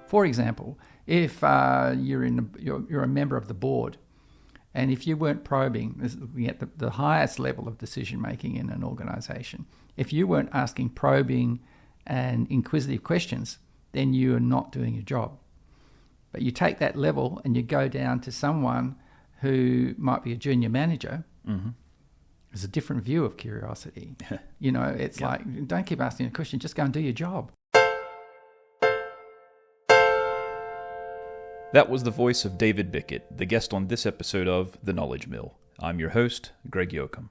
For example, if you're a member of the board, and if you weren't probing, this is looking at the highest level of decision making in an organisation, if you weren't asking probing and inquisitive questions, then you are not doing your job. But you take that level and you go down to someone who might be a junior manager. Mm-hmm. There's a different view of curiosity. It's like, don't keep asking a question, just go and do your job. That was the voice of David Bickett, the guest on this episode of The Knowledge Mill. I'm your host, Greg Yoakum.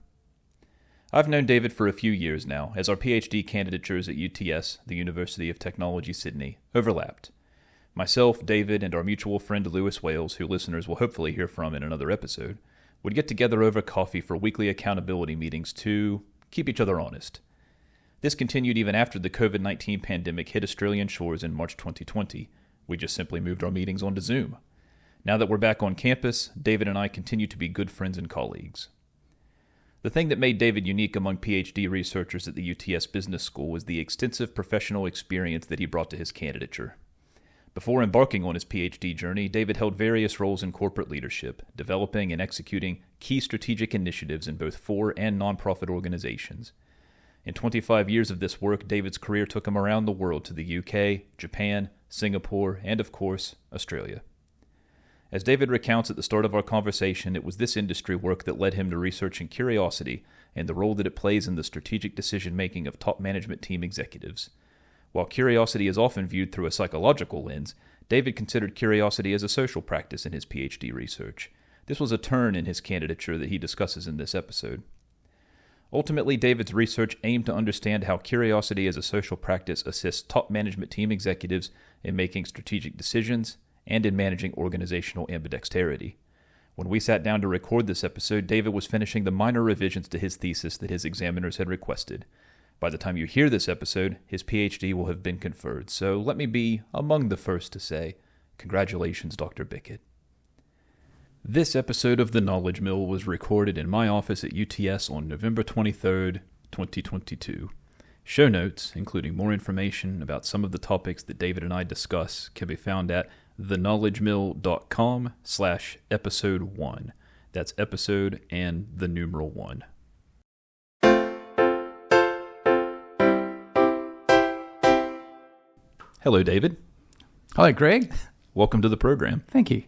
I've known David for a few years now, as our PhD candidatures at UTS, the University of Technology, Sydney, overlapped. Myself, David, and our mutual friend Lewis Wales, who listeners will hopefully hear from in another episode, would get together over coffee for weekly accountability meetings to keep each other honest. This continued even after the COVID-19 pandemic hit Australian shores in March 2020. We just simply moved our meetings onto Zoom. Now that we're back on campus, David and I continue to be good friends and colleagues. The thing that made David unique among PhD researchers at the UTS Business School was the extensive professional experience that he brought to his candidature. Before embarking on his PhD journey, David held various roles in corporate leadership, developing and executing key strategic initiatives in both for and nonprofit organizations. In 25 years of this work, David's career took him around the world to the UK, Japan, Singapore, and of course, Australia. As David recounts at the start of our conversation, it was this industry work that led him to researching curiosity and the role that it plays in the strategic decision-making of top management team executives. While curiosity is often viewed through a psychological lens, David considered curiosity as a social practice in his PhD research. This was a turn in his candidature that he discusses in this episode. Ultimately, David's research aimed to understand how curiosity as a social practice assists top management team executives in making strategic decisions and in managing organizational ambidexterity. When we sat down to record this episode, David was finishing the minor revisions to his thesis that his examiners had requested. By the time you hear this episode, his PhD will have been conferred, so let me be among the first to say, congratulations, Dr. Bickett. This episode of The Knowledge Mill was recorded in my office at UTS on November 23rd, 2022. Show notes, including more information about some of the topics that David and I discuss, can be found at theknowledgemill.com/episode 1. That's episode and the numeral 1. Hello, David. Hello, Greg. Welcome to the program. Thank you.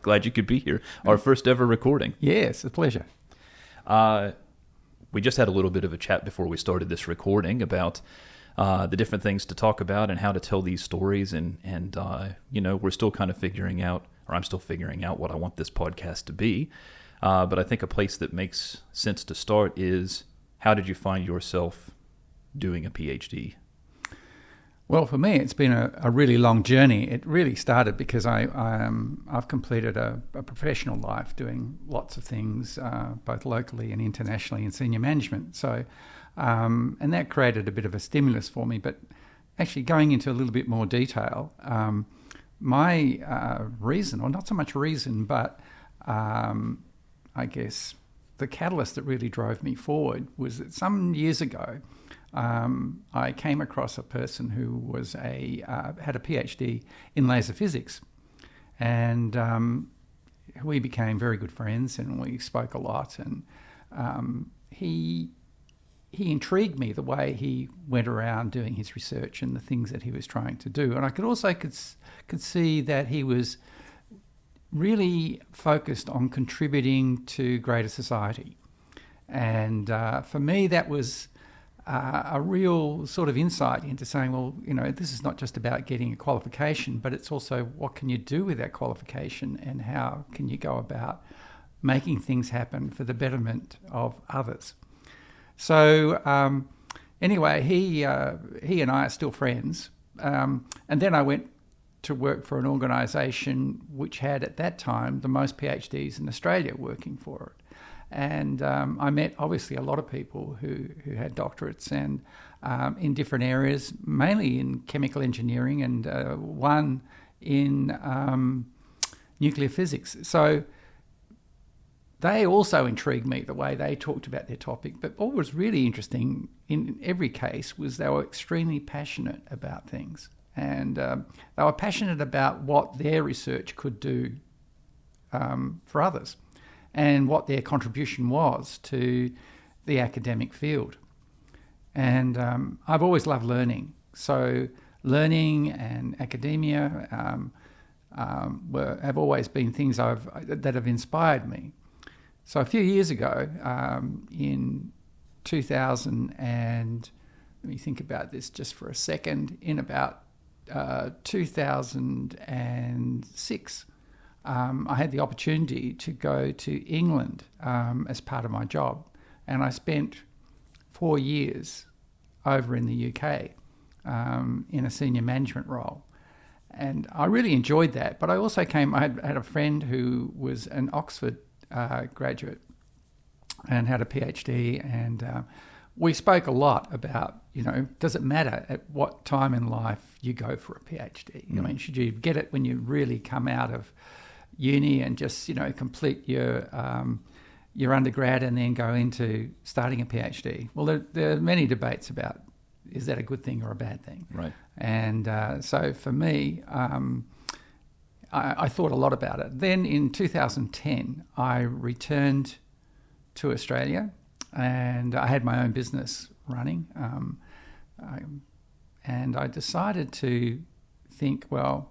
Glad you could be here. Our first ever recording. Yes, a pleasure. We just had a little bit of a chat before we started this recording about the different things to talk about and how to tell these stories. And we're still kind of figuring out, or I'm still figuring out what I want this podcast to be. But I think a place that makes sense to start is, how did you find yourself doing a PhD? Well, for me, it's been a really long journey. It really started because I've completed a professional life doing lots of things, both locally and internationally in senior management. So, and that created a bit of a stimulus for me. But actually going into a little bit more detail, my reason, or not so much reason, but I guess the catalyst that really drove me forward was that some years ago, I came across a person who was had a PhD in laser physics, and we became very good friends, and we spoke a lot. And he intrigued me, the way he went around doing his research and the things that he was trying to do. And I could also could see that he was really focused on contributing to greater society. And for me, that was a real sort of insight into saying, well, this is not just about getting a qualification, but it's also what can you do with that qualification and how can you go about making things happen for the betterment of others. So anyway, he and I are still friends. And then I went to work for an organisation which had at that time the most PhDs in Australia working for it. And I met, obviously, a lot of people who had doctorates and in different areas, mainly in chemical engineering and one in nuclear physics. So they also intrigued me, the way they talked about their topic. But what was really interesting in every case was they were extremely passionate about things. And they were passionate about what their research could do for others and what their contribution was to the academic field. And I've always loved learning. So learning and academia have always been things that have inspired me. So a few years ago, in 2000 and let me think about this just for a second, in about 2006, I had the opportunity to go to England as part of my job, and I spent 4 years over in the UK in a senior management role. And I really enjoyed that, but I also I had a friend who was an Oxford graduate and had a PhD, and we spoke a lot about, does it matter at what time in life you go for a PhD? I mean, should you get it when you really come out of uni and just, complete your undergrad and then go into starting a PhD? Well, there are many debates about, is that a good thing or a bad thing? Right. And so for me, I thought a lot about it. Then in 2010, I returned to Australia, and I had my own business running. And I decided to think, well,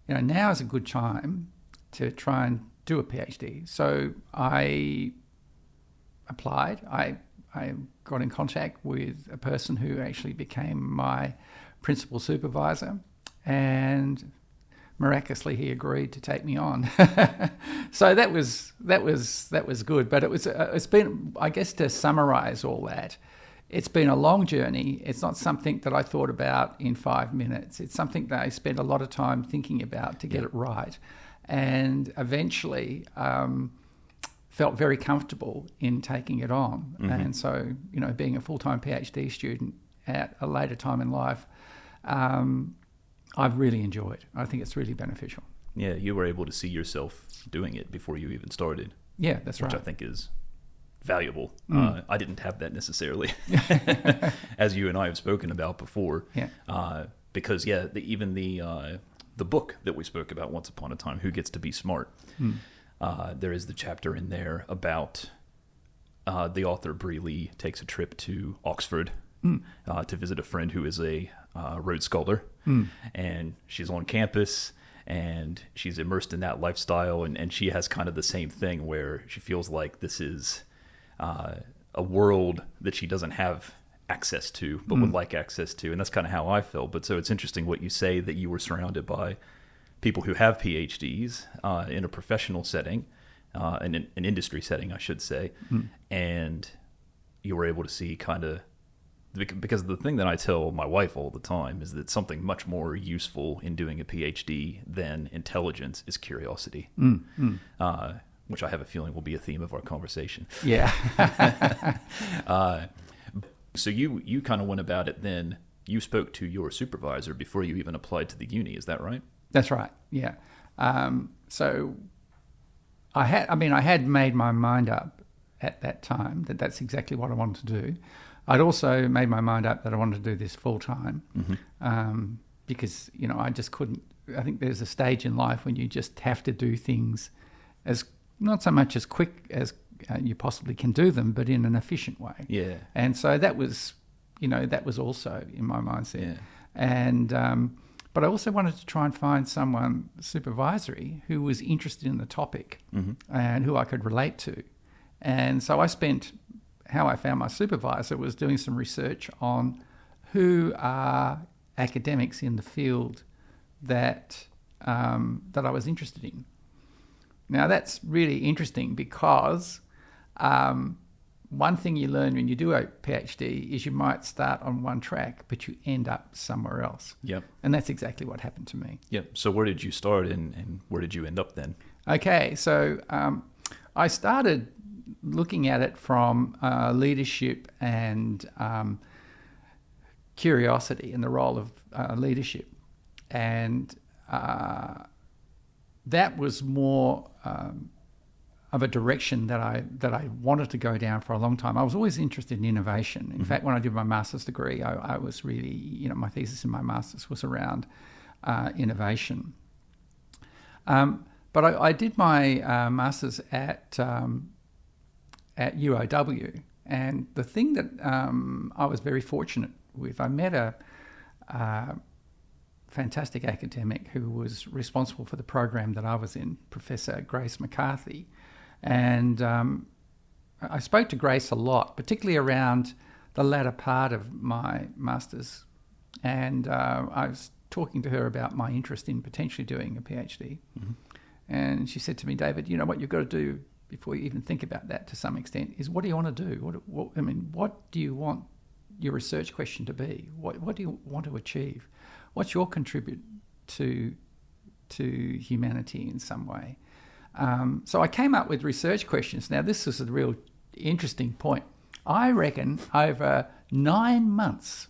now is a good time to try and do a PhD. So I applied. I got in contact with a person who actually became my principal supervisor, and miraculously he agreed to take me on. So that was good. But it's been, I guess, to summarize all that, it's been a long journey. It's not something that I thought about in 5 minutes. It's something that I spent a lot of time thinking about to get it right, and eventually felt very comfortable in taking it on. Mm-hmm. And so, being a full-time PhD student at a later time in life, I've really enjoyed. I think it's really beneficial. Yeah, you were able to see yourself doing it before you even started. Yeah, that's right. Which I think is valuable. I didn't have that necessarily, as you and I have spoken about before. Yeah. Because even the book that we spoke about once upon a time, Who Gets to Be Smart, there is the chapter in there about the author Bree Lee takes a trip to Oxford to visit a friend who is a Rhodes Scholar, and she's on campus and she's immersed in that lifestyle, and she has kind of the same thing where she feels like this is a world that she doesn't have access to but would like access to, and that's kind of how I felt. But so it's interesting what you say, that you were surrounded by people who have PhDs in a professional setting, in an industry setting, I should say, and you were able to see kind of, because the thing that I tell my wife all the time is that something much more useful in doing a PhD than intelligence is curiosity, which I have a feeling will be a theme of our conversation. Yeah. So you kind of went about it then. You spoke to your supervisor before you even applied to the uni. Is that right? That's right. Yeah. So I had made my mind up at that time that that's exactly what I wanted to do. I'd also made my mind up that I wanted to do this full time, because I just couldn't. I think there's a stage in life when you just have to do things as not so much as quick as you possibly can do them, but in an efficient way. Yeah. And so that was also in my mindset. Yeah. And but I also wanted to try and find someone supervisory who was interested in the topic and who I could relate to. And so how I found my supervisor was doing some research on who are academics in the field that I was interested in. Now that's really interesting because one thing you learn when you do a PhD is you might start on one track, but you end up somewhere else. Yep. And that's exactly what happened to me. Yep. So where did you start and where did you end up then? Okay, so I started looking at it from leadership and curiosity and the role of leadership. And that was more a direction that I wanted to go down for a long time. I was always interested in innovation. In fact, when I did my master's degree, I was really, my thesis in my master's was around innovation. But I did my master's at UOW, and the thing that I was very fortunate with, I met a fantastic academic who was responsible for the program that I was in, Professor Grace McCarthy. And I spoke to Grace a lot, particularly around the latter part of my master's. And I was talking to her about my interest in potentially doing a PhD. Mm-hmm. And she said to me, David, what you've got to do before you even think about that to some extent is, what do you want to do? What do you want your research question to be? What do you want to achieve? What's your contribute to humanity in some way? So I came up with research questions. Now, this is a real interesting point. I reckon over 9 months,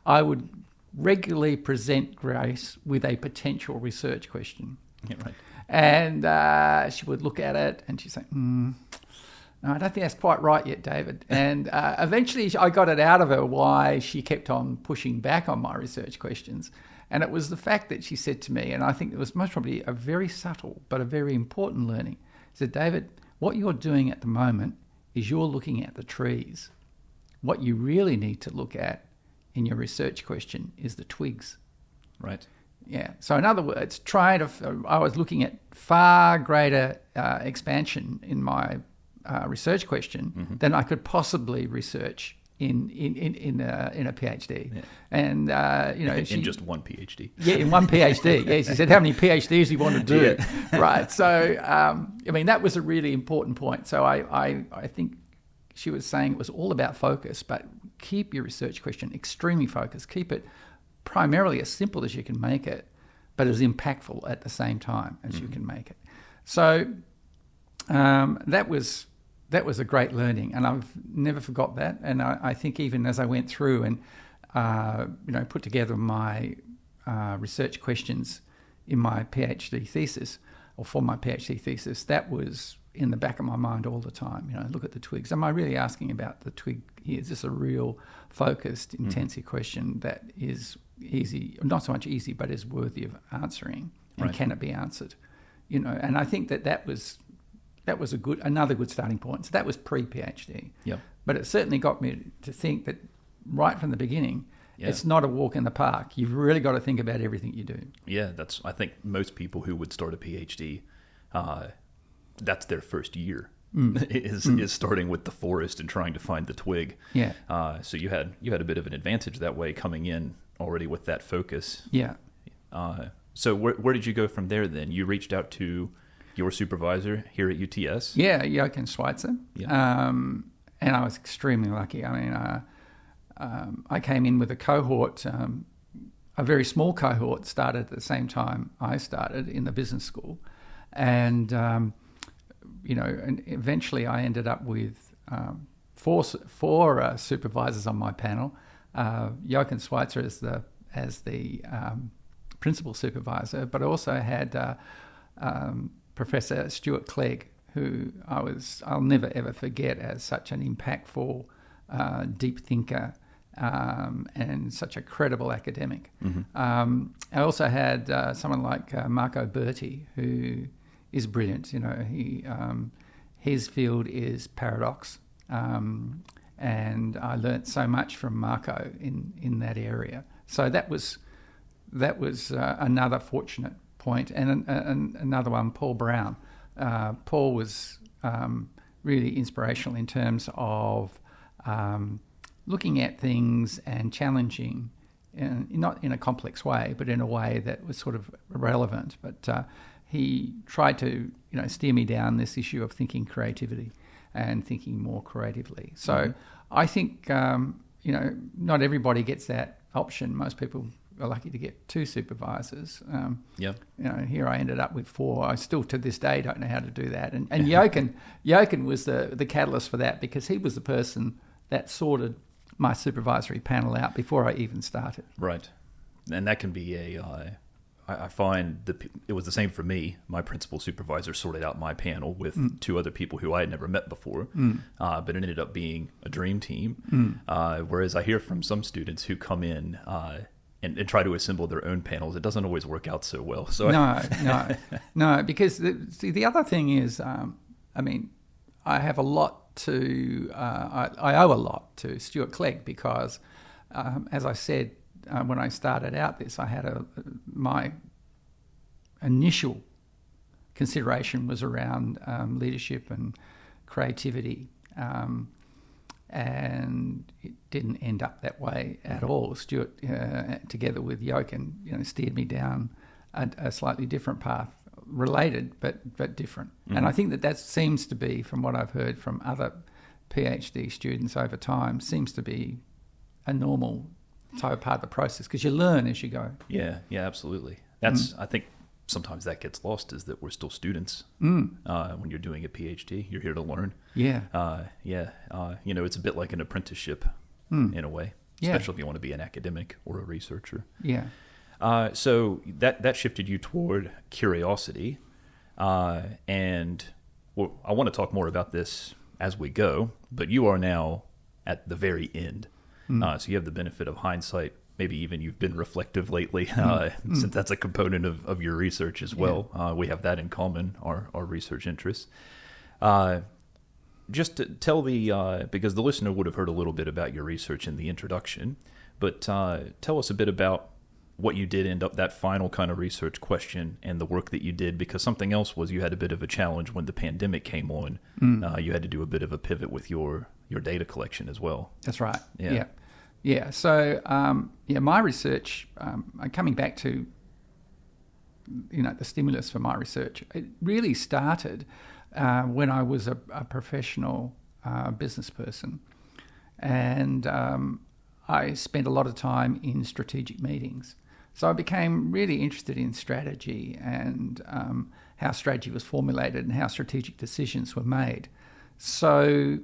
I would regularly present Grace with a potential research question. Yeah, right. And she would look at it and she'd say, no, I don't think that's quite right yet, David. And eventually I got it out of her why she kept on pushing back on my research questions. And it was the fact that she said to me, and I think it was most probably a very subtle but a very important learning, she said, David, what you're doing at the moment is you're looking at the trees. What you really need to look at in your research question is the twigs. Right. Yeah. So in other words, I was looking at far greater expansion in my research question mm-hmm. than I could possibly research in a PhD. Yeah. And in just one PhD. Yeah, in one PhD. Yes, she said how many PhDs do you want to do? Yeah. Right. So that was a really important point. So I think she was saying it was all about focus, but keep your research question extremely focused. Keep it primarily as simple as you can make it, but as impactful at the same time as you can make it. So that was a great learning, and I've never forgot that. And I think even as I went through and put together my research questions in my PhD thesis, or for my PhD thesis, that was in the back of my mind all the time. Look at the twigs. Am I really asking about the twig here? Is this a real focused, intensive question that is easy, not so much easy, but is worthy of answering, and right. Can it be answered? And I think that was another good starting point. So that was pre-PhD. Yep. But it certainly got me to think that right from the beginning, It's not a walk in the park. You've really got to think about everything you do. Yeah, I think most people who would start a PhD, that's their first year. Is starting with the forest and trying to find the twig. Yeah. So you had a bit of an advantage that way, coming in already with that focus. Yeah. So where did you go from there then? You reached out to your supervisor here at UTS? Yeah, Jochen Schweitzer. Yeah. And I was extremely lucky. I came in with a cohort, a very small cohort, started at the same time I started in the business school. And and eventually I ended up with four supervisors on my panel. Jochen Schweitzer as the principal supervisor, but I also had Professor Stuart Clegg, who I'll never ever forget as such an impactful, deep thinker, and such a credible academic. Mm-hmm. I also had someone like Marco Berti, who is brilliant. His field is paradox, and I learnt so much from Marco in that area. So that was another fortunate point, and another one, Paul Brown. Paul was really inspirational in terms of looking at things and challenging, not in a complex way, but in a way that was sort of relevant. But he tried to, steer me down this issue of thinking creativity and thinking more creatively. So I think, not everybody gets that option. Most people are lucky to get two supervisors. Here I ended up with four. I still to this day don't know how to do that. And Jochen was the catalyst for that, because he was the person that sorted my supervisory panel out before I even started. Right. And that can be a I find it was the same for me. My principal supervisor sorted out my panel with two other people who I had never met before, but it ended up being a dream team. Whereas I hear from some students who come in and try to assemble their own panels, it doesn't always work out so well. So no, because the other thing is, I have a lot to, I owe a lot to Stuart Clegg because, as I said, when I started out this, I had my initial consideration was around leadership and creativity, and it didn't end up that way at all. Stuart, together with Jochen, steered me down a slightly different path, related but different. And I think that seems to be, from what I've heard from other PhD students over time, seems to be a normal type of part of the process, because you learn as you go. Yeah, absolutely. That's I think sometimes that gets lost, is that we're still students when you're doing a PhD. You're here to learn. It's a bit like an apprenticeship in a way, especially if you want to be an academic or a researcher. So that shifted you toward curiosity, and I want to talk more about this as we go, but you are now at the very end. So you have the benefit of hindsight. Maybe even you've been reflective lately, since that's a component of your research as well. We have that in common, our research interests. Just to tell because the listener would have heard a little bit about your research in the introduction, but tell us a bit about what you did end up, that final kind of research question and the work that you did, because something else was you had a bit of a challenge when the pandemic came on. You had to do a bit of a pivot with your data collection as well. That's right. Yeah. So, my research, coming back to, the stimulus for my research, it really started when I was a professional business person. And I spent a lot of time in strategic meetings. So I became really interested in strategy and how strategy was formulated and how strategic decisions were made. So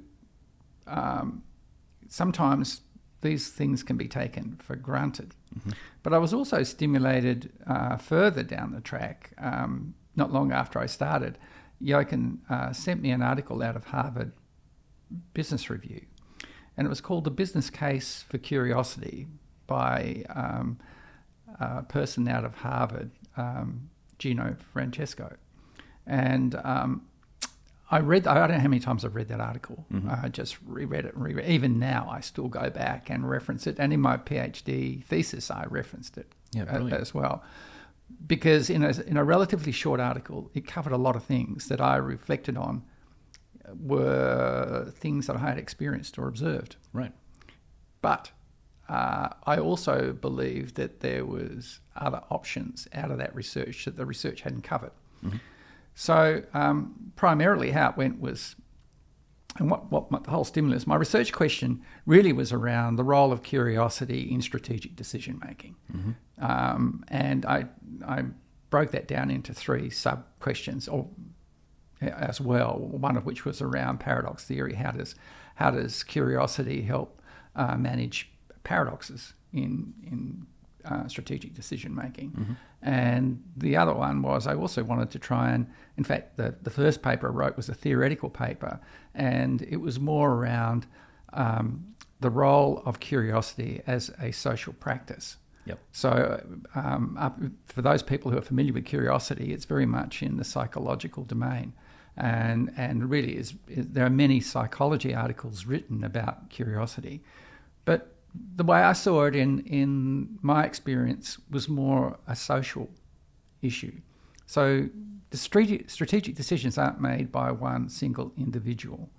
sometimes these things can be taken for granted. But I was also stimulated further down the track. Not long after I started, Jochen sent me an article out of Harvard Business Review, and it was called The Business Case for Curiosity by a person out of Harvard, Gino Francesco. And I don't know how many times I've read that article. I just reread it and reread it. Even now, I still go back and reference it. And in my PhD thesis, I referenced it as well. Because in a relatively short article, it covered a lot of things that I reflected on were things that I had experienced or observed. Right. But I also believed that there was other options out of that research that the research hadn't covered. So primarily how it went was, and what the whole stimulus, my research question really was around the role of curiosity in strategic decision-making. And I broke that down into three sub-questions as well, one of which was around paradox theory. How does curiosity help manage paradoxes in strategic decision-making? And the other one was I also wanted to try and, in fact, the first paper I wrote was a theoretical paper, and it was more around the role of curiosity as a social practice. So for those people who are familiar with curiosity, it's very much in the psychological domain. And really there are many psychology articles written about curiosity. But the way I saw it in my experience was more a social issue. So the strategic decisions aren't made by one single individual.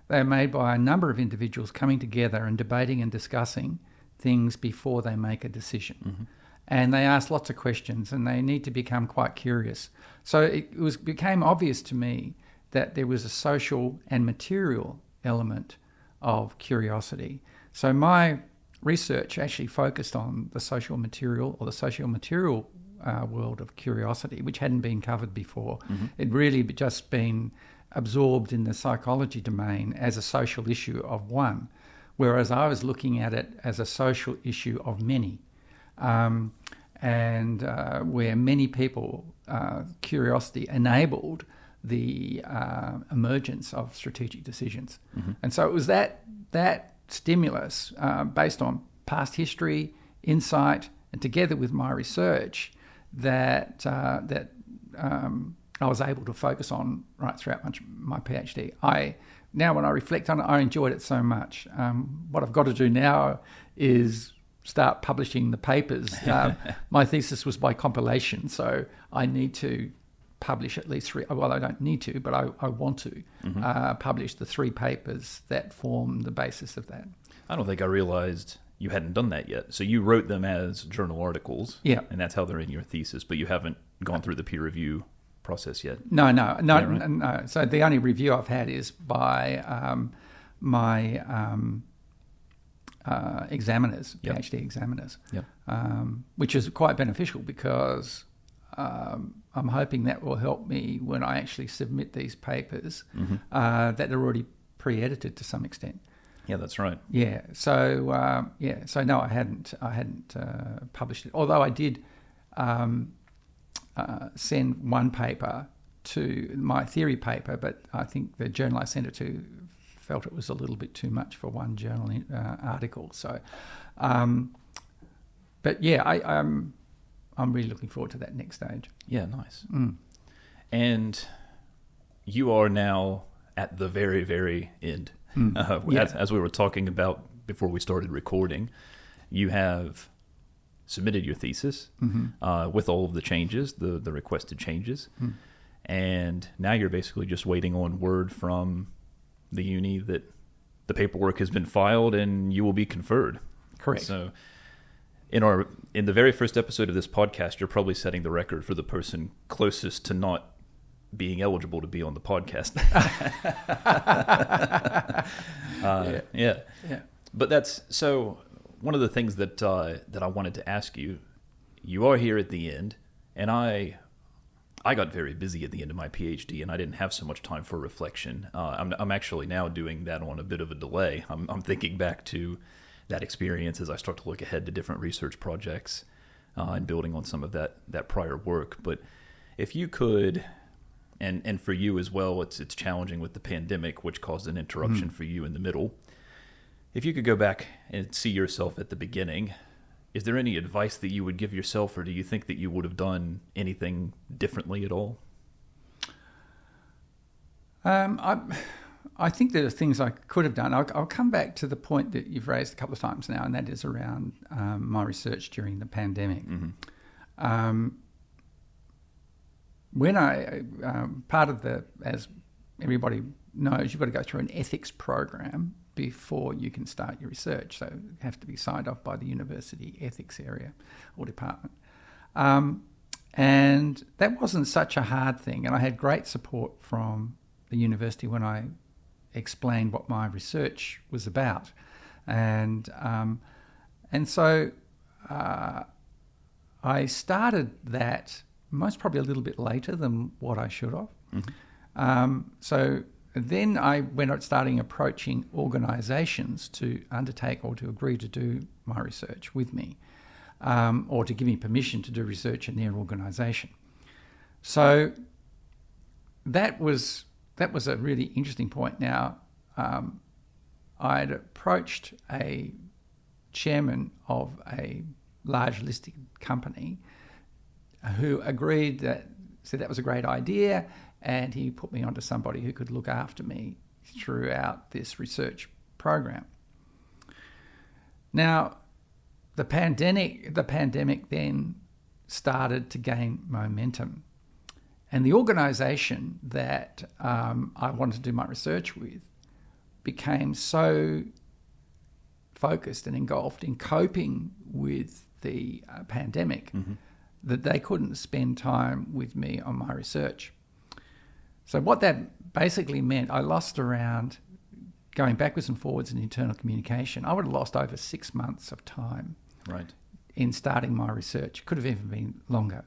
They're made by a number of individuals coming together and debating and discussing things before they make a decision. And they ask lots of questions and they need to become quite curious. So it became obvious to me that there was a social and material element of curiosity. So my research actually focused on the social material world of curiosity, which hadn't been covered before. It really just been absorbed in the psychology domain as a social issue of one, whereas I was looking at it as a social issue of many. and where many people curiosity enabled the emergence of strategic decisions. Mm-hmm. And so it was that stimulus based on past history, insight, and together with my research that I was able to focus on right throughout my PhD. Now when I reflect on it, I enjoyed it so much. What I've got to do now is start publishing the papers. My thesis was by compilation, so I need to publish at least 3. Well, I don't need to, but I want to publish the 3 papers that form the basis of that. I don't think I realized you hadn't done that yet. So you wrote them as journal articles, and that's how they're in your thesis, but you haven't gone through the peer review process yet. No. Right? No. So the only review I've had is by my examiners, PhD examiners, which is quite beneficial because I'm hoping that will help me when I actually submit these papers that they're already pre-edited to some extent. Yeah, that's right. Yeah. So So no, I hadn't published it. Although I did send one paper to my theory paper, but I think the journal I sent it to felt it was a little bit too much for one journal article. So, but yeah, I'm really looking forward to that next stage. Yeah, nice. And you are now at the very, very end. As we were talking about before we started recording, you have submitted your thesis with all of the changes, the requested changes, and now you're basically just waiting on word from the uni that the paperwork has been filed and you will be conferred. Correct. So in the very first episode of this podcast, you're probably setting the record for the person closest to not being eligible to be on the podcast. Yeah. But that's so. One of the things that I wanted to ask you, you are here at the end, and I got very busy at the end of my PhD, and I didn't have so much time for reflection. I'm actually now doing that on a bit of a delay. I'm thinking back to that experience as I start to look ahead to different research projects and building on some of that prior work. But if you could, and for you as well, it's challenging with the pandemic, which caused an interruption for you in the middle. If you could go back and see yourself at the beginning, is there any advice that you would give yourself, or do you think that you would have done anything differently at all? I think there are things I could have done. I'll come back to the point that you've raised a couple of times now, and that is around my research during the pandemic. When part of as everybody knows, you've got to go through an ethics program before you can start your research. So you have to be signed off by the university ethics area or department. And that wasn't such a hard thing. And I had great support from the university when I explained what my research was about. And so I started that most probably a little bit later than what I should have. So then I went on starting approaching organisations to undertake or to agree to do my research with me, or to give me permission to do research in their organisation. So that was a really interesting point. Now, I'd approached a chairman of a large listed company who said that was a great idea, and he put me onto somebody who could look after me throughout this research program. Now, the pandemic then started to gain momentum, and the organisation that I wanted to do my research with became so focused and engulfed in coping with the pandemic that they couldn't spend time with me on my research. So what that basically meant, I lost around, going backwards and forwards in internal communication, I would have lost over 6 months of time in starting my research. Could have even been longer.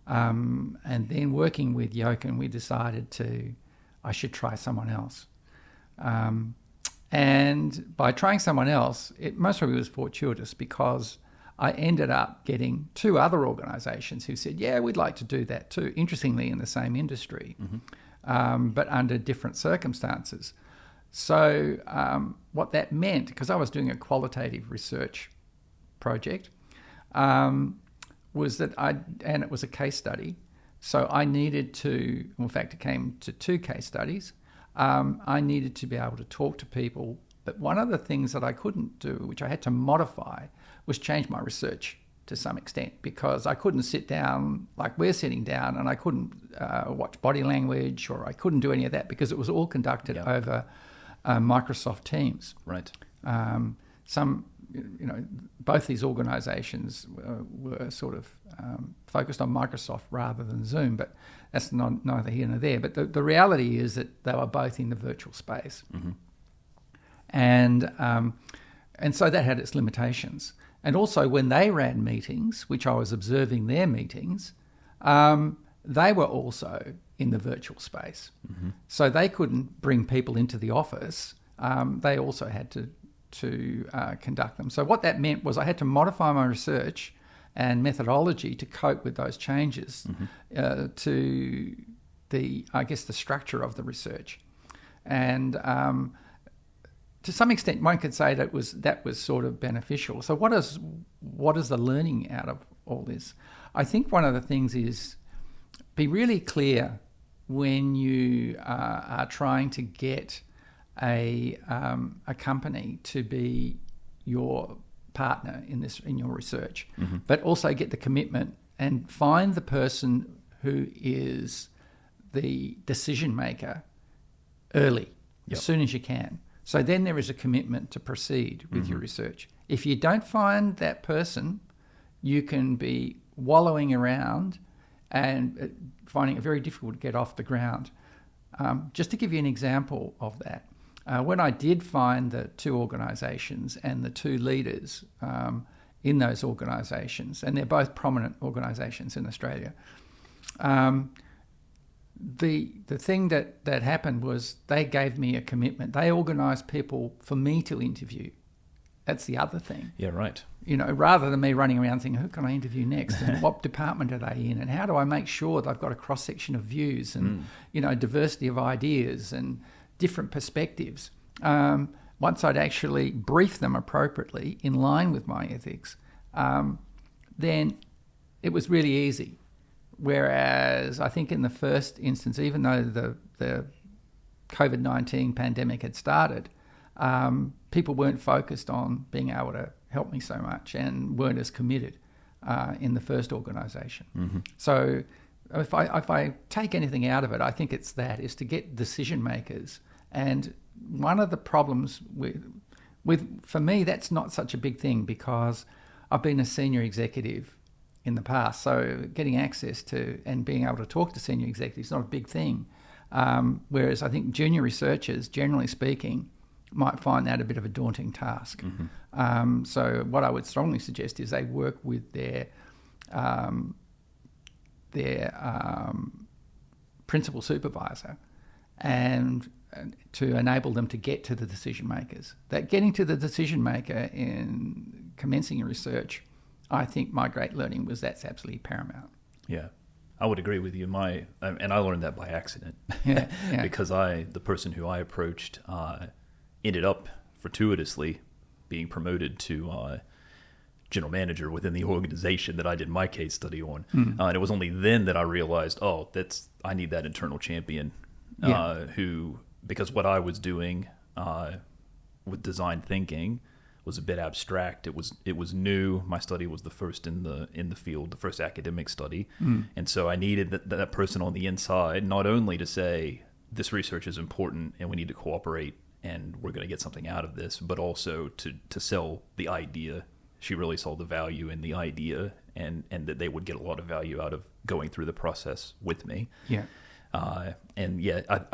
And then working with Jochen, we decided I should try someone else. And by trying someone else, it most probably was fortuitous because I ended up getting 2 other organisations who said, yeah, we'd like to do that too, interestingly in the same industry, but under different circumstances. So what that meant, because I was doing a qualitative research project, was that and it was a case study, so I needed to, in fact it came to 2 case studies, I needed to be able to talk to people, but one of the things that I couldn't do, which I had to modify, was change my research to some extent, because I couldn't sit down like we're sitting down, and I couldn't watch body language, or I couldn't do any of that, because it was all conducted over Microsoft Teams. Right. Both these organisations were sort of focused on Microsoft rather than Zoom, but that's neither here nor there. But the reality is that they were both in the virtual space, and so that had its limitations. And also, when they ran meetings, which I was observing their meetings, they were also in the virtual space, so they couldn't bring people into the office. They also had to conduct them. So what that meant was I had to modify my research and methodology to cope with those changes to the structure of the research. And to some extent, one could say that was sort of beneficial. So what is the learning out of all this? I think one of the things is be really clear when you are trying to get a company to be your partner in your research, but also get the commitment and find the person who is the decision maker early, as soon as you can. So then there is a commitment to proceed with your research. If you don't find that person, you can be wallowing around and finding it very difficult to get off the ground. Just to give you an example of that, when I did find the 2 organisations and the 2 leaders in those organisations, and they're both prominent organisations in Australia, the thing that happened was they gave me a commitment. They organised people for me to interview. That's the other thing. Yeah, right. Rather than me running around thinking, who can I interview next? And what department are they in? And how do I make sure that I've got a cross-section of views and, diversity of ideas and different perspectives? Once I'd actually brief them appropriately in line with my ethics, then it was really easy. Whereas I think in the first instance, even though the COVID-19 pandemic had started, people weren't focused on being able to help me so much and weren't as committed in the first organisation. So if I take anything out of it, I think it's is to get decision makers. And one of the problems with for me, that's not such a big thing, because I've been a senior executive in the past, so getting access to and being able to talk to senior executives is not a big thing. Whereas I think junior researchers, generally speaking, might find that a bit of a daunting task. So what I would strongly suggest is they work with their principal supervisor and to enable them to get to the decision makers. That getting to the decision maker in commencing your research, I think my great learning was that's absolutely paramount. Yeah, I would agree with you. And I learned that by accident. Because the person who I approached ended up fortuitously being promoted to general manager within the organization that I did my case study on. And it was only then that I realized, I need that internal champion because what I was doing with design thinking was a bit abstract. It was new. My study was the first in the field, the first academic study, and so I needed that person on the inside, not only to say this research is important and we need to cooperate and we're going to get something out of this, but also to sell the idea. She really saw the value in the idea, and that they would get a lot of value out of going through the process with me. I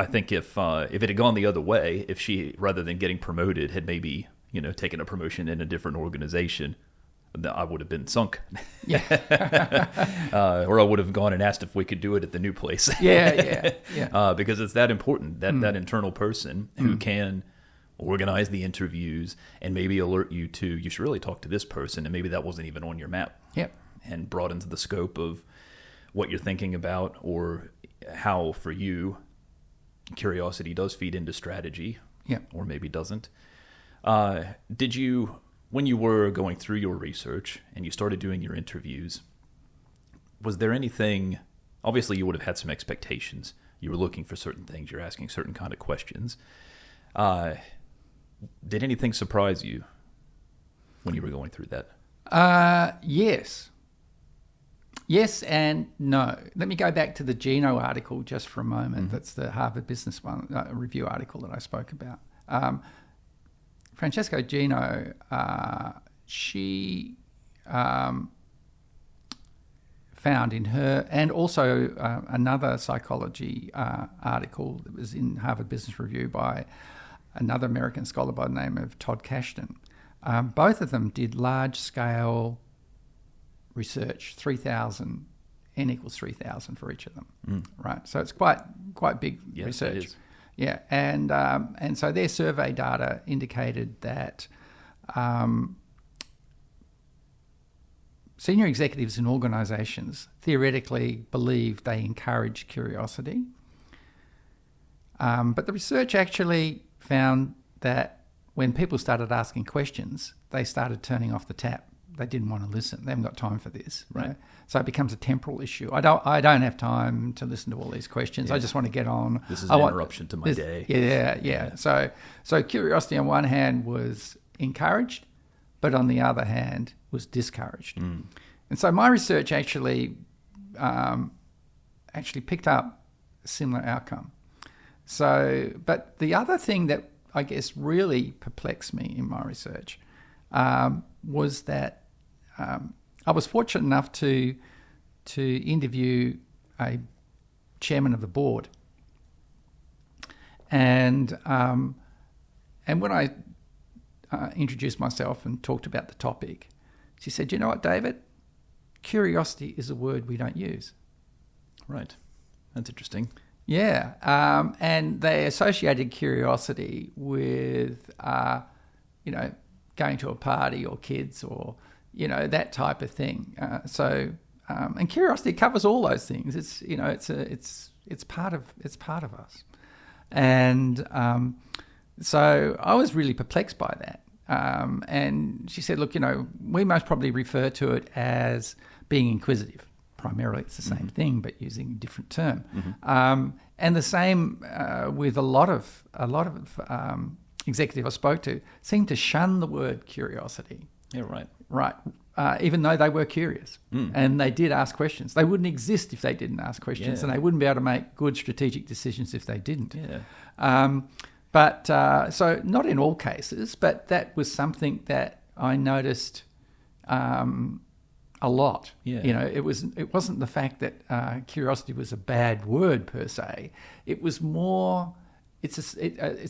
think if it had gone the other way, if she, rather than getting promoted, had maybe taken a promotion in a different organization, I would have been sunk. Or I would have gone and asked if we could do it at the new place. Because it's that important, that internal person who can organize the interviews, and maybe alert you to, you should really talk to this person, and maybe that wasn't even on your map. Yep. And broadens the scope of what you're thinking about, or how, for you, curiosity does feed into strategy, or maybe doesn't. Did you, when you were going through your research and you started doing your interviews, was there anything, obviously you would have had some expectations. You were looking for certain things. You're asking certain kind of questions. Did anything surprise you when you were going through that? Yes. Yes and no. Let me go back to the Gino article just for a moment. Mm-hmm. That's the Harvard Business Review article that I spoke about. Francesca Gino, she found in her, and also another psychology article that was in Harvard Business Review by another American scholar by the name of Todd Kashdan. Both of them did large-scale research, 3,000, N equals 3,000 for each of them, right? So it's quite big research. It is. Yeah, and so their survey data indicated that senior executives in organisations theoretically believe they encourage curiosity, but the research actually found that when people started asking questions, they started turning off the tap. They didn't want to listen. They haven't got time for this. Right. So it becomes a temporal issue. I don't have time to listen to all these questions. Yeah. I just want to get on. This is an interruption to my day. Yeah. So curiosity on one hand was encouraged, but on the other hand was discouraged. And so my research actually picked up a similar outcome. So, but the other thing that I guess really perplexed me in my research was that I was fortunate enough to interview a chairman of the board, and when I introduced myself and talked about the topic, she said, "You know what, David? Curiosity is a word we don't use." Right, that's interesting. Yeah, and they associated curiosity with going to a party or kids or that type of thing. And curiosity covers all those things. It's part of us. And so I was really perplexed by that. And she said, "Look, we most probably refer to it as being inquisitive. Primarily, it's the same thing, but using a different term. And the same with a lot of executive I spoke to seemed to shun the word curiosity. Yeah, right. Right. Even though they were curious and they did ask questions. They wouldn't exist if they didn't ask questions, and they wouldn't be able to make good strategic decisions if they didn't. Yeah. So not in all cases, but that was something that I noticed a lot. Yeah. It wasn't the fact that curiosity was a bad word per se. It was more. It's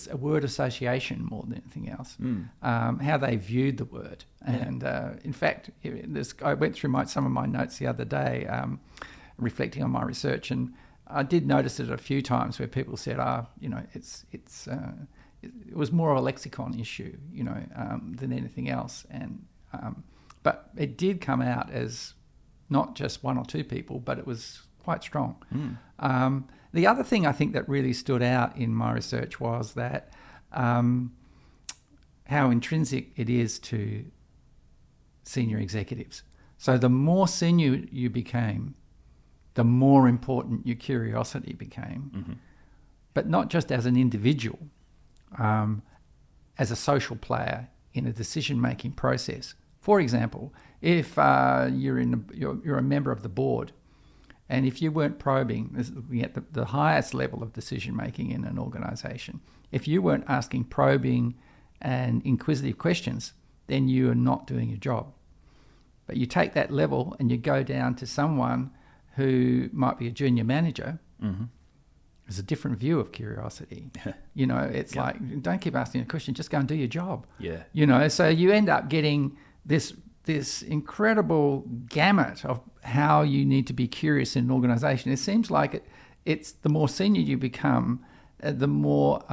a word association more than anything else. How they viewed the word, and in fact, I went through some of my notes the other day, reflecting on my research, and I did notice it a few times where people said, it was more of a lexicon issue, than anything else, and but it did come out as not just one or two people, but it was quite strong. The other thing I think that really stood out in my research was that how intrinsic it is to senior executives. So the more senior you became, the more important your curiosity became, but not just as an individual, as a social player in a decision-making process. For example, if you're a member of the board, and if you weren't probing, looking at the highest level of decision-making in an organisation, if you weren't asking probing and inquisitive questions, then you are not doing your job. But you take that level and you go down to someone who might be a junior manager, there's a different view of curiosity. It's like, don't keep asking a question, just go and do your job. Yeah. So you end up getting this incredible gamut of how you need to be curious in an organisation. It seems like it's the more senior you become, the more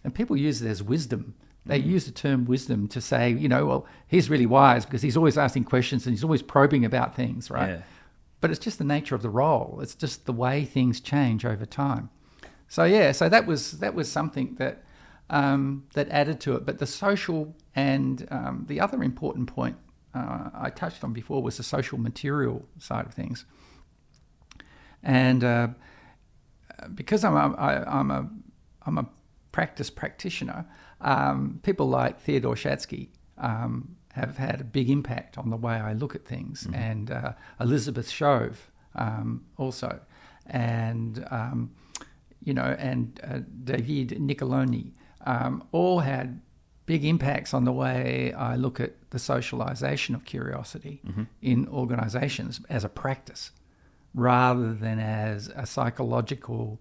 And people use it as wisdom. They use the term wisdom to say, well, he's really wise because he's always asking questions and he's always probing about things, right? Yeah. But it's just the nature of the role. It's just the way things change over time. So that was something that added to it. But the social and the other important point I touched on before was the social material side of things. And because I'm a practice practitioner, people like Theodore Shatsky have had a big impact on the way I look at things, and Elizabeth Shove also, and David Niccoloni, all had big impacts on the way I look at the socialization of curiosity in organizations as a practice, rather than as a psychological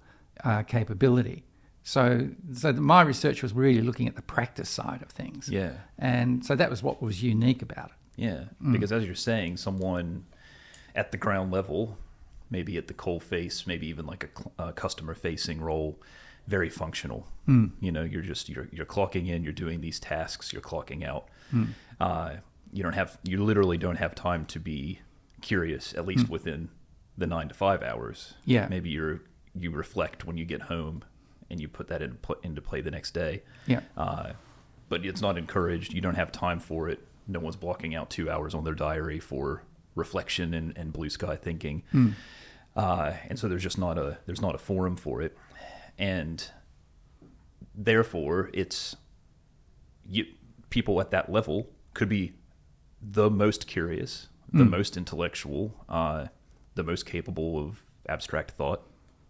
capability. So my research was really looking at the practice side of things. Yeah. And so that was what was unique about it. Yeah, because as you're saying, someone at the ground level, maybe at the coal face, maybe even like a customer-facing role, very functional. You're clocking in, you're doing these tasks, you're clocking out. You literally don't have time to be curious, at least within the 9 to 5 hours. Yeah. Maybe you reflect when you get home and you put that into play the next day. Yeah. But it's not encouraged. You don't have time for it. No one's blocking out 2 hours on their diary for reflection and blue sky thinking. And so there's not a forum for it. And therefore people at that level could be the most curious, the most intellectual, the most capable of abstract thought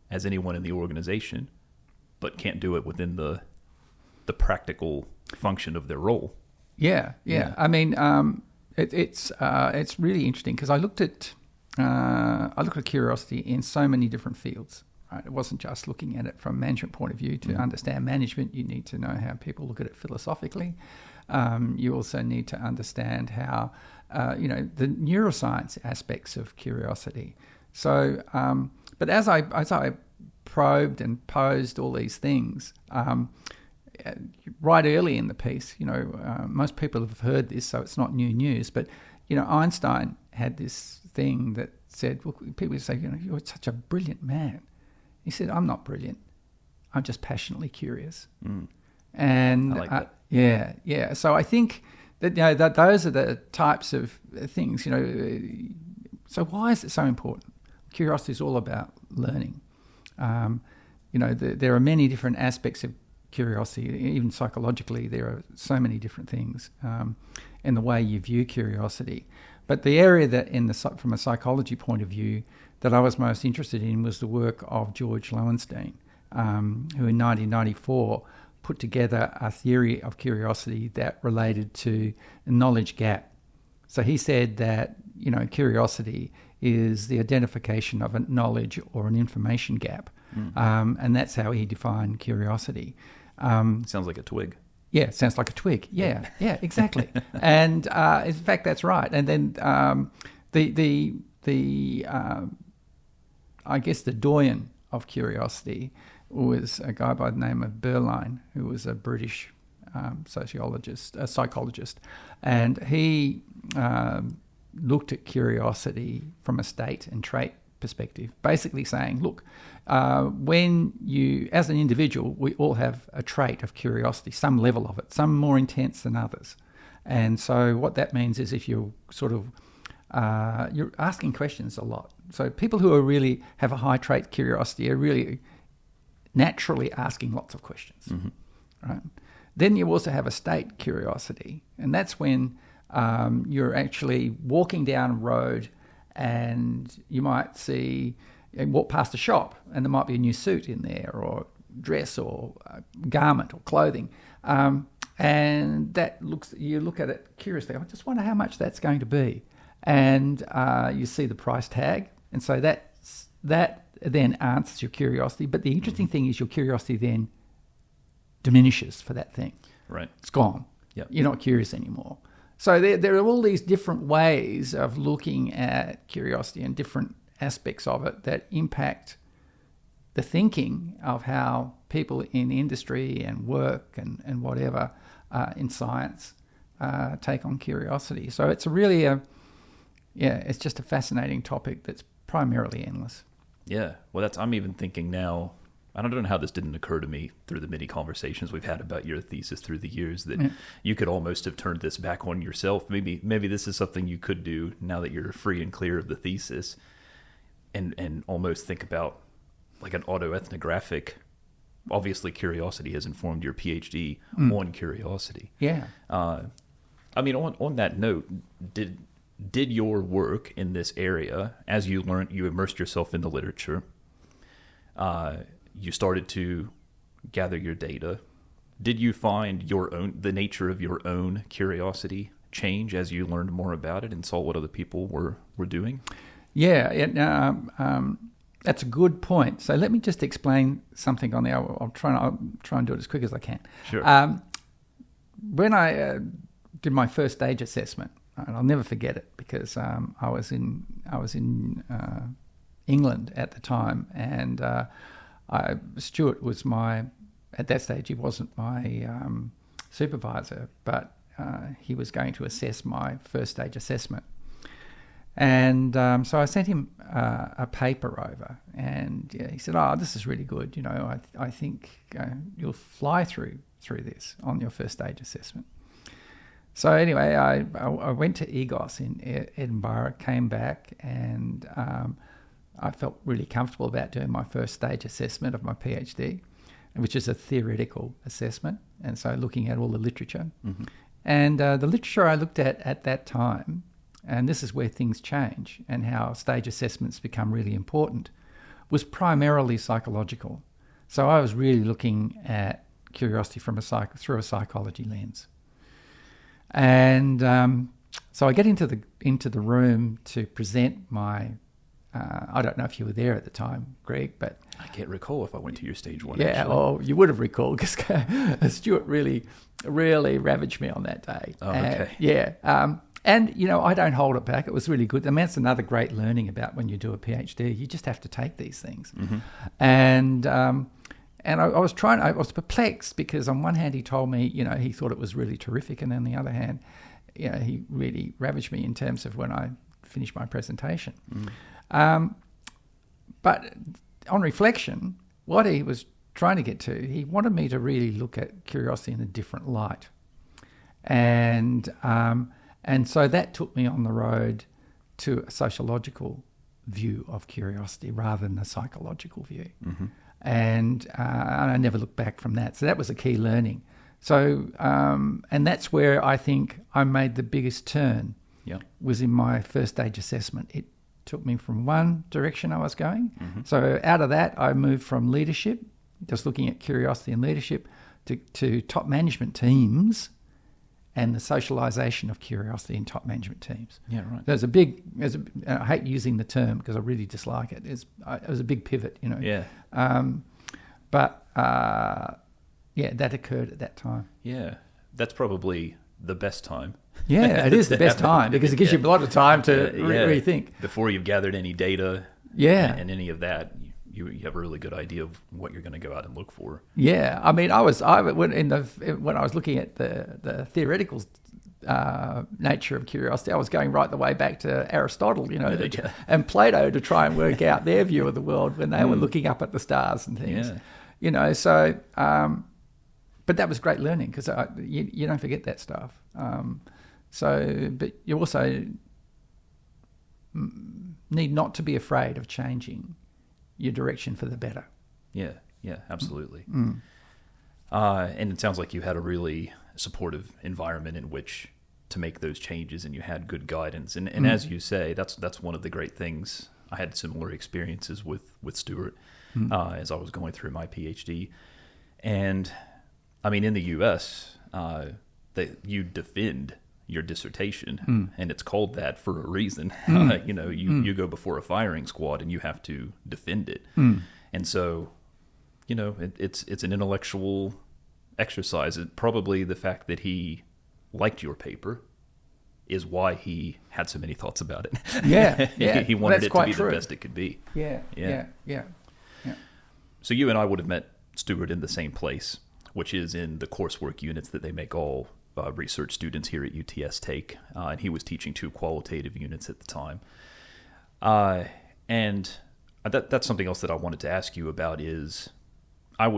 as anyone in the organization, but can't do it within the practical function of their role. Yeah. I mean, it's really interesting because I looked at curiosity in so many different fields. Right? It wasn't just looking at it from a management point of view. To understand management, you need to know how people look at it philosophically. You also need to understand how the neuroscience aspects of curiosity. So, but as I probed and posed all these things, right early in the piece, most people have heard this, so it's not new news, but, Einstein had this thing that said, well, people say, you're such a brilliant man. He said, I'm not brilliant. I'm just passionately curious. And I like that. Yeah. So I think that, that those are the types of things, So why is it so important? Curiosity is all about learning. There are many different aspects of curiosity. Even psychologically, there are so many different things in the way you view curiosity. But the area that, from a psychology point of view, that I was most interested in was the work of George Lowenstein, who in 1994 put together a theory of curiosity that related to a knowledge gap. So he said that, curiosity is the identification of a knowledge or an information gap. And that's how he defined curiosity. Sounds like a twig. Yeah, it sounds like a twig. Yeah, exactly. And in fact, that's right. And then I guess the doyen of curiosity was a guy by the name of Berline, who was a British psychologist, and he looked at curiosity from a state and trait perspective, basically saying, look, when you, as an individual, we all have a trait of curiosity, some level of it, some more intense than others. And so what that means is if you're sort of, you're asking questions a lot. So people who are really have a high trait curiosity are really naturally asking lots of questions, right? Then you also have a state curiosity, and that's when you're actually walking down a road and you might walk past a shop and there might be a new suit in there or dress or garment or clothing. And you look at it curiously. I just wonder how much that's going to be. And you see the price tag. And so that then answers your curiosity. But the interesting thing is your curiosity then diminishes for that thing. Right. It's gone. Yep. You're not curious anymore. So there are all these different ways of looking at curiosity and different aspects of it that impact the thinking of how people in industry and work and whatever in science take on curiosity. So it's really it's just a fascinating topic that's primarily endless. Yeah. Well, I'm even thinking now, I don't know how this didn't occur to me through the many conversations we've had about your thesis through the years, that you could almost have turned this back on yourself. Maybe this is something you could do now that you're free and clear of the thesis, and almost think about like an autoethnographic. Obviously, curiosity has informed your PhD on curiosity. Yeah. I mean, on that note, did your work in this area, as you learned, you immersed yourself in the literature, you started to gather your data. Did you find the nature of your own curiosity change as you learned more about it and saw what other people were doing? Yeah, that's a good point. So let me just explain something on there. I'll try and do it as quick as I can. Sure. When I did my first stage assessment, and I'll never forget it because I was in England at the time, and Stuart was at that stage he wasn't my supervisor, but he was going to assess my first stage assessment. And so I sent him a paper over, and he said, "Oh, this is really good. I think you'll fly through this on your first stage assessment." So anyway, I went to EGOS in Edinburgh, came back, and I felt really comfortable about doing my first stage assessment of my PhD, which is a theoretical assessment, and so looking at all the literature. Mm-hmm. And the literature I looked at that time, and this is where things change and how stage assessments become really important, was primarily psychological. So I was really looking at curiosity through a psychology lens. And so I get into the room to present my. I don't know if you were there at the time, Greg, but I can't recall if I went to your stage one. Yeah, actually. You would have recalled because Stuart really ravaged me on that day. Oh, okay. And I don't hold it back. It was really good. I mean, that's another great learning about when you do a PhD. You just have to take these things. Mm-hmm. And I was perplexed because on one hand he told me, he thought it was really terrific, and on the other hand, he really ravaged me in terms of when I finished my presentation. But on reflection, what he was trying to get to, he wanted me to really look at curiosity in a different light. And so that took me on the road to a sociological view of curiosity rather than a psychological view. Mm-hmm. And I never looked back from that. So that was a key learning. So, and that's where I think I made the biggest turn, was in my first stage assessment. It took me from one direction I was going. Mm-hmm. So out of that, I moved from leadership, just looking at curiosity and leadership, to top management teams and the socialization of curiosity in top management teams. Yeah, right. I hate using the term because I really dislike it. It was a big pivot, Yeah. But that occurred at that time. Yeah, that's probably the best time. Yeah, it is the best time because it gives you a lot of time to rethink. Before you've gathered any data and any of that, you have a really good idea of what you're going to go out and look when I was looking at the theoretical nature of curiosity, I was going right the way back to Aristotle, and Plato to try and work out their view of the world when they were looking up at the stars and things. So but that was great learning because you don't forget that stuff. But you also need not to be afraid of changing your direction for the better. Yeah, absolutely. Mm. And it sounds like you had a really supportive environment in which to make those changes, and you had good guidance. And as you say, that's one of the great things. I had similar experiences with Stuart as I was going through my PhD. And I mean, in the U.S., that you defend your dissertation, and it's called that for a reason. You go before a firing squad and you have to defend it. And so, it's an intellectual exercise. Probably the fact that he liked your paper is why he had so many thoughts about it. Yeah. He wanted it to be the best it could be. Yeah. So you and I would have met Stewart in the same place, which is in the coursework units that they make all research students here at UTS take. And he was teaching 2 qualitative units at the time. And that's something else that I wanted to ask you about is I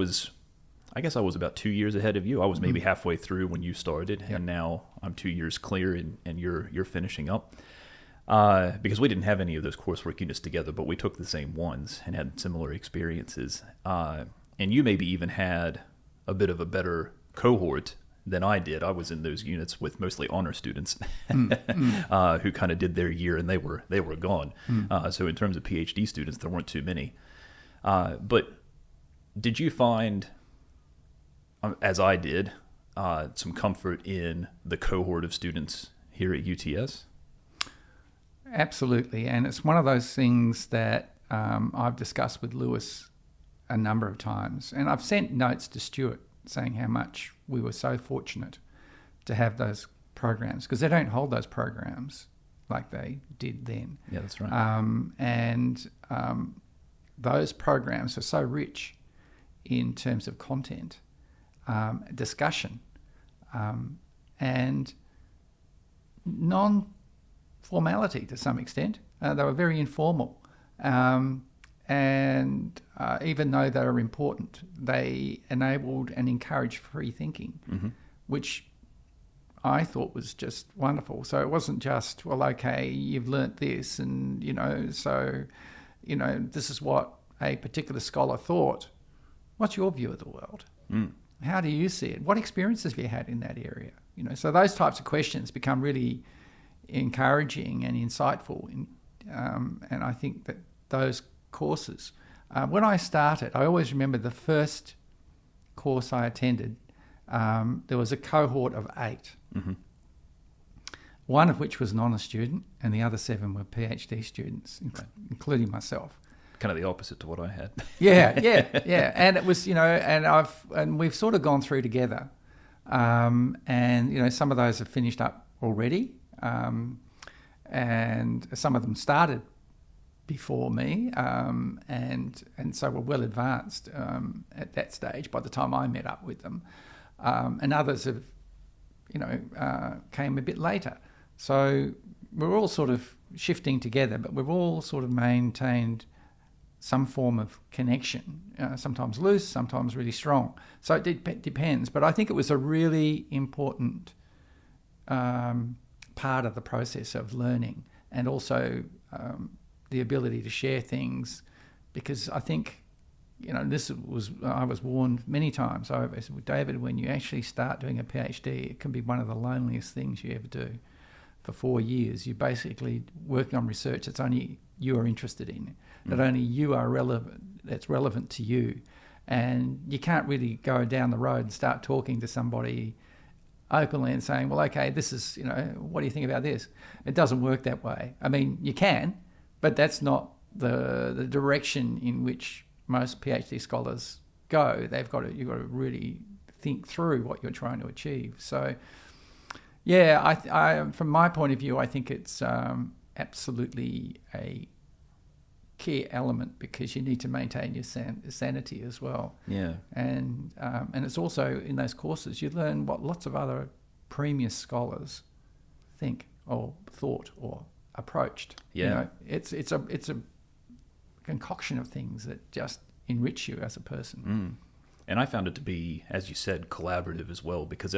guess I was about 2 years ahead of you. I was maybe halfway through when you started, and now I'm 2 years clear, and you're finishing up. Because we didn't have any of those coursework units together, but we took the same ones and had similar experiences. And you maybe even had a bit of a better cohort than I did. I was in those units with mostly honor students who kind of did their year and they were gone. So in terms of PhD students, there weren't too many. But did you find, as I did, some comfort in the cohort of students here at UTS? Absolutely, and it's one of those things that I've discussed with Lewis a number of times, and I've sent notes to Stuart saying how much we were so fortunate to have those programs, because they don't hold those programs like they did then. Yeah, that's right. And those programs are so rich in terms of content, discussion, and non-formality to some extent. They were very informal. And even though they were important, they enabled and encouraged free thinking, which I thought was just wonderful. So it wasn't just, well, okay, you've learnt this and, this is what a particular scholar thought. What's your view of the world? How do you see it? What experiences have you had in that area? So those types of questions become really encouraging and insightful. And I think that those courses, when I started, I always remember the first course I attended, there was a cohort of 8, one of which was an honours student and the other 7 were PhD students, including myself. Kind of the opposite to what I had. Yeah. And it was, and we've sort of gone through together. And some of those have finished up already. And some of them started before me, and so were well advanced at that stage by the time I met up with them. And others have, came a bit later. So we're all sort of shifting together, but we've all sort of maintained some form of connection, sometimes loose, sometimes really strong. So it depends. But I think it was a really important part of the process of learning, and also the ability to share things, because I think, I was warned many times over, I said, well, David, when you actually start doing a PhD, it can be one of the loneliest things you ever do. For 4 years, you're basically working on research that's only you are interested in, that only you are that's relevant to you. And you can't really go down the road and start talking to somebody openly and saying, well, okay, this is, what do you think about this? It doesn't work that way. I mean, you can, but that's not the direction in which most PhD scholars go. You've got to really think through what you're trying to achieve. So, yeah, I from my point of view, I think it's absolutely a key element, because you need to maintain your sanity as well. Yeah. And it's also in those courses you learn what lots of other premier scholars think or thought or approached. Yeah. It's a concoction of things that just enrich you as a person. And I found it to be, as you said, collaborative as well, because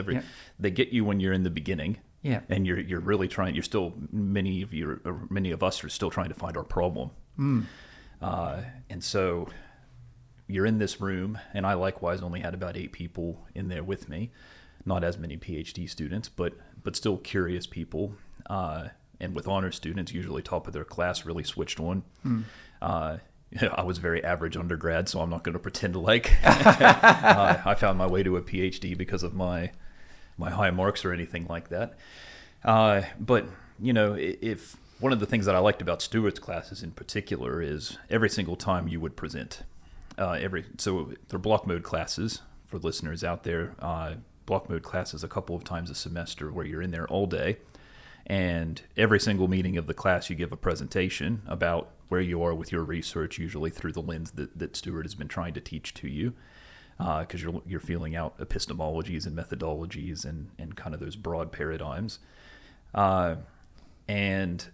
they get you when you're in the beginning. Yeah. And you're really trying. You're still many of us are still trying to find our problem. And so you're in this room, and I likewise only had about 8 people in there with me, not as many PhD students, but still curious people. And with honor students, usually top of their class, really switched on. I was very average undergrad, so I'm not going to pretend like I found my way to a PhD because of my high marks or anything like that. But if one of the things that I liked about Stuart's classes in particular is every single time you would present, so they're block mode classes for listeners out there. Block mode classes a couple of times a semester where you're in there all day, and every single meeting of the class you give a presentation about where you are with your research, usually through the lens that Stuart has been trying to teach to you. because you're feeling out epistemologies and methodologies and kind of those broad paradigms. And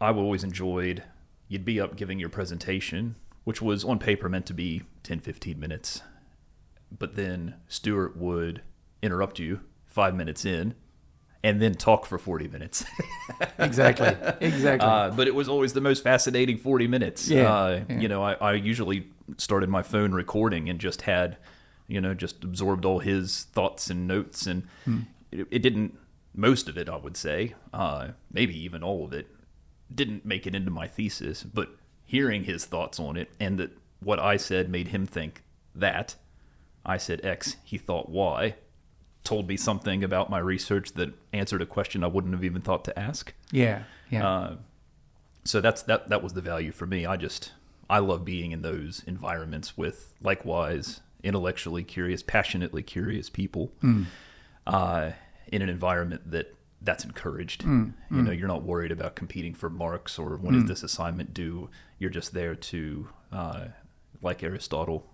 I've always enjoyed, you'd be up giving your presentation, which was on paper meant to be 10, 15 minutes. But then Stuart would interrupt you 5 minutes in and then talk for 40 minutes. Exactly. But it was always the most fascinating 40 minutes. Yeah. You know, I usually started my phone recording and just had, just absorbed all his thoughts and notes. And it didn't, most of it, I would say, maybe even all of it, didn't make it into my thesis. But hearing his thoughts on it and that what I said made him think that, I said X, he thought Y, told me something about my research that answered a question I wouldn't have even thought to ask. Yeah. So that was the value for me. I love being in those environments with likewise intellectually curious, passionately curious people in an environment that's encouraged. You're not worried about competing for marks or when is this assignment due. You're just there to, like Aristotle,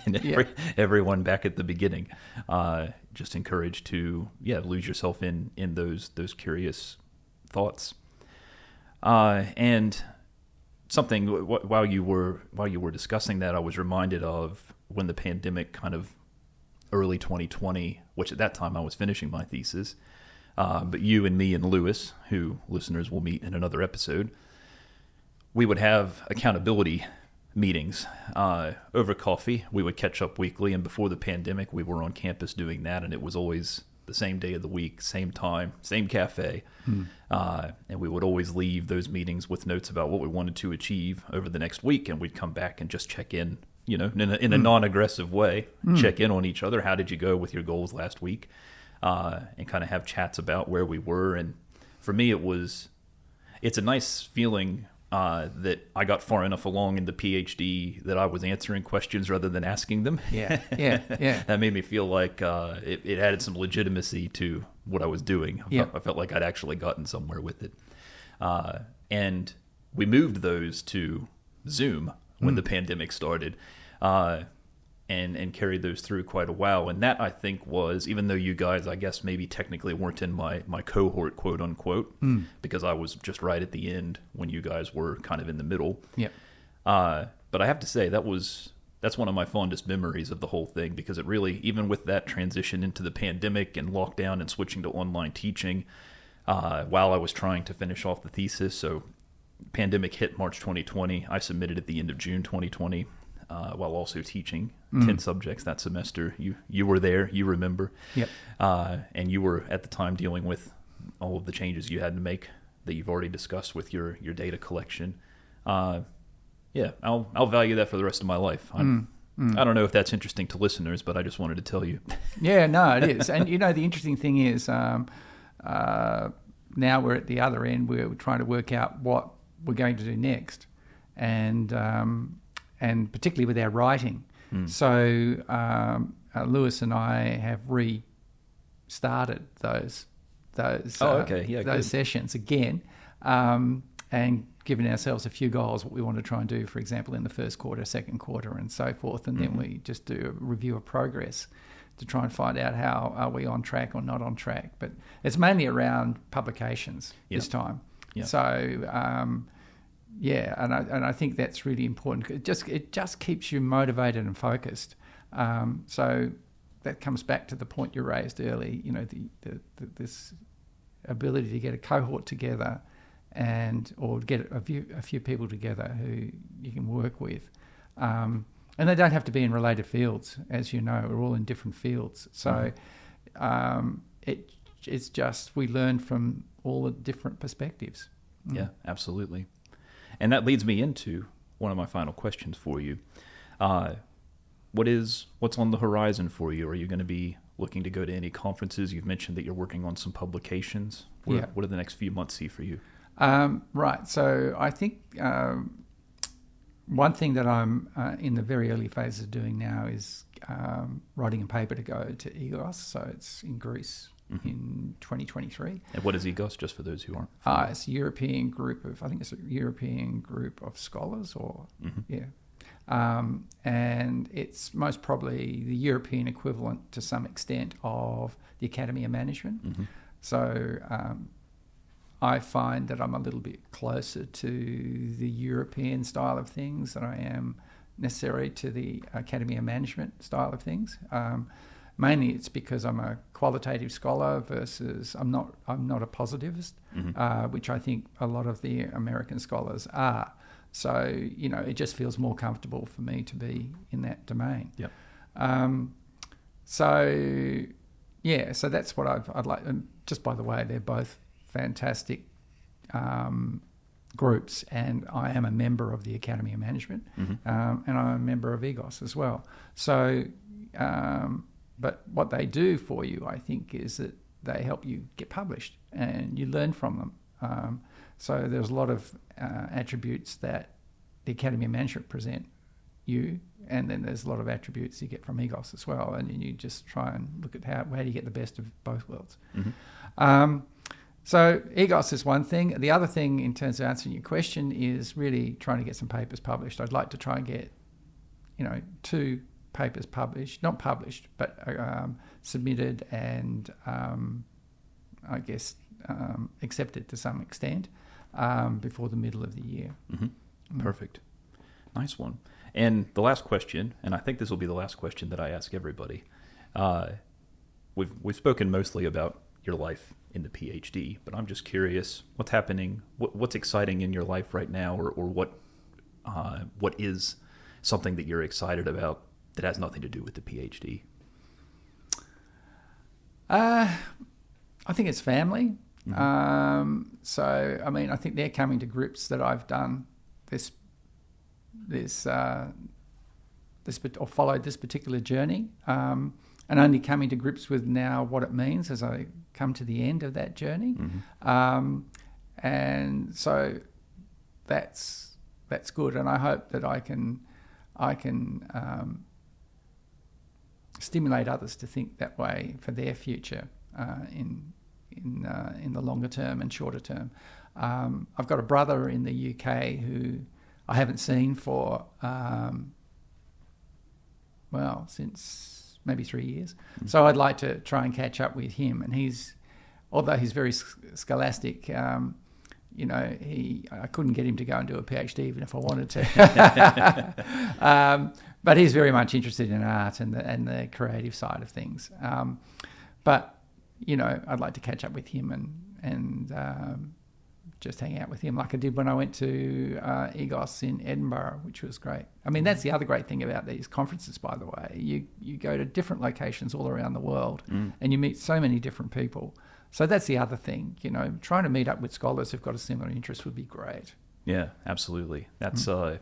and everyone back at the beginning, just encouraged to lose yourself in those curious thoughts. And something while you were discussing that, I was reminded of when the pandemic kind of early 2020, which at that time I was finishing my thesis, but you and me and Lewis, who listeners will meet in another episode, we would have accountability meetings over coffee. We would catch up weekly, and before the pandemic we were on campus doing that, and it was always the same day of the week, same time, same cafe, and we would always leave those meetings with notes about what we wanted to achieve over the next week, and we'd come back and just check in, in a non-aggressive way, check in on each other. How did you go with your goals last week? And kind of have chats about where we were. And for me, it's a nice feeling that I got far enough along in the PhD that I was answering questions rather than asking them. Yeah. That made me feel like it added some legitimacy to what I was doing. I felt like I'd actually gotten somewhere with it. And we moved those to Zoom when the pandemic started, and carried those through quite a while. And that, I think, was, even though you guys, I guess, maybe technically weren't in my cohort, quote unquote, because I was just right at the end when you guys were kind of in the middle. But I have to say, that's one of my fondest memories of the whole thing, because it really, even with that transition into the pandemic and lockdown and switching to online teaching, while I was trying to finish off the thesis. So pandemic hit March 2020. I submitted at the end of June 2020. While also teaching 10 subjects that semester. You were there, you remember. And you were at the time dealing with all of the changes you had to make that you've already discussed with your data collection. I'll value that for the rest of my life. I don't know if that's interesting to listeners, but I just wanted to tell you. Yeah, no, it is. And the interesting thing is now we're at the other end. We're trying to work out what we're going to do next. And particularly with our writing. So Lewis and I have restarted those sessions again, and given ourselves a few goals, what we want to try and do, for example, in the first quarter, second quarter, and so forth. And then we just do a review of progress to try and find out how are we on track or not on track. But it's mainly around publications this time. So... and I think that's really important. It just keeps you motivated and focused. So that comes back to the point you raised early. This ability to get a cohort together, or get a few people together who you can work with, and they don't have to be in related fields. As you know, we're all in different fields. So it's just we learn from all the different perspectives. Yeah, absolutely. And that leads me into one of my final questions for you. What's on the horizon for you? Are you going to be looking to go to any conferences? You've mentioned that you're working on some publications. What do the next few months see for you? Right. So I think one thing that I'm in the very early phases of doing now is writing a paper to go to EGOS. So it's in Greece. In 2023. And what is EGOS, just for those who aren't? It's a European group of scholars, and it's most probably the European equivalent to some extent of the Academy of Management. Mm-hmm. So I find that I'm a little bit closer to the European style of things than I am necessarily to the Academy of Management style of things. Mainly it's because I'm a qualitative scholar versus I'm not a positivist, Mm-hmm. which I think a lot of the American scholars are. So, it just feels more comfortable for me to be in that domain. Yep. So that's what I'd like. And just by the way, they're both fantastic groups, and I am a member of the Academy of Management, Mm-hmm. and I'm a member of EGOS as well. So, but what they do for you, I think, is that they help you get published and you learn from them. So there's a lot of attributes that the Academy of Management present you, and then there's a lot of attributes you get from EGOS as well, and you just try and look at how do you get the best of both worlds. Mm-hmm. So EGOS is one thing. The other thing, in terms of answering your question, is really trying to get some papers published. I'd like to try and get, 2 papers published, not published, but submitted and accepted to some extent before the middle of the year. Mm-hmm. Perfect. Nice one. And the last question, and I think this will be the last question that I ask everybody. We've spoken mostly about your life in the PhD, but I'm just curious, what's happening, what's exciting in your life right now, or what is something that you're excited about that has nothing to do with the PhD? I think it's family. Mm-hmm. So, I think they're coming to grips that I've done or followed this particular journey, and only coming to grips with now what it means as I come to the end of that journey. Mm-hmm. And so that's good, and I hope that I can stimulate others to think that way for their future in the longer term and shorter term. I've got a brother in the UK who I haven't seen for since maybe 3 years. Mm-hmm. So I'd like to try and catch up with him. And although he's very scholastic, I couldn't get him to go and do a PhD even if I wanted to. But he's very much interested in art and the creative side of things. But I'd like to catch up with him and just hang out with him like I did when I went to EGOS in Edinburgh, which was great. That's the other great thing about these conferences, by the way. You go to different locations all around the world, and you meet so many different people. So that's the other thing, trying to meet up with scholars who've got a similar interest would be great. Yeah, absolutely. That's why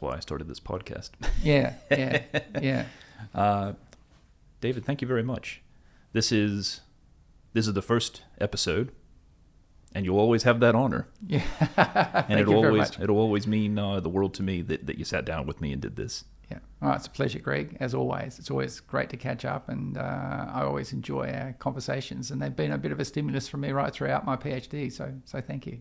I started this podcast. Yeah. David, thank you very much. This is the first episode, and you'll always have that honor. Yeah. And it'll always mean the world to me that you sat down with me and did this. Yeah. Oh, it's a pleasure, Greg, as always. It's always great to catch up, and I always enjoy our conversations, and they've been a bit of a stimulus for me right throughout my PhD, so thank you.